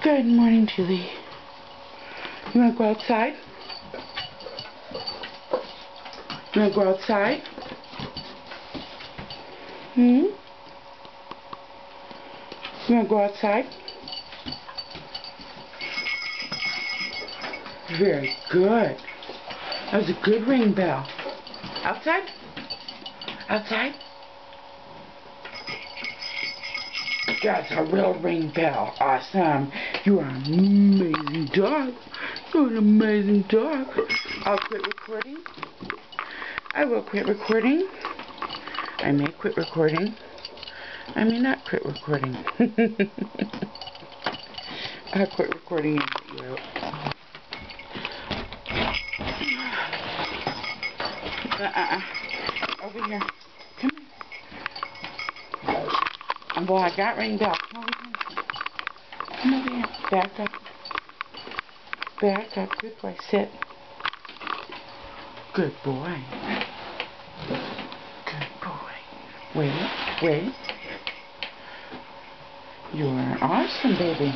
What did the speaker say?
Good morning, Dooley. You want to go outside? You want to go outside? You want to go outside? Very good. That was a good ring bell. Outside? Outside? That's a real ring bell. Awesome. You are an amazing dog. You're an amazing dog. I'll quit recording. I will quit recording. I may quit recording. I may not quit recording. I'll quit recording and let you out. Over here. Come here. Well, I got ring bell. Come over here. Come over here. Back up. Back up. Good boy. Sit. Good boy. Good boy. Wait. Wait. You're awesome, baby.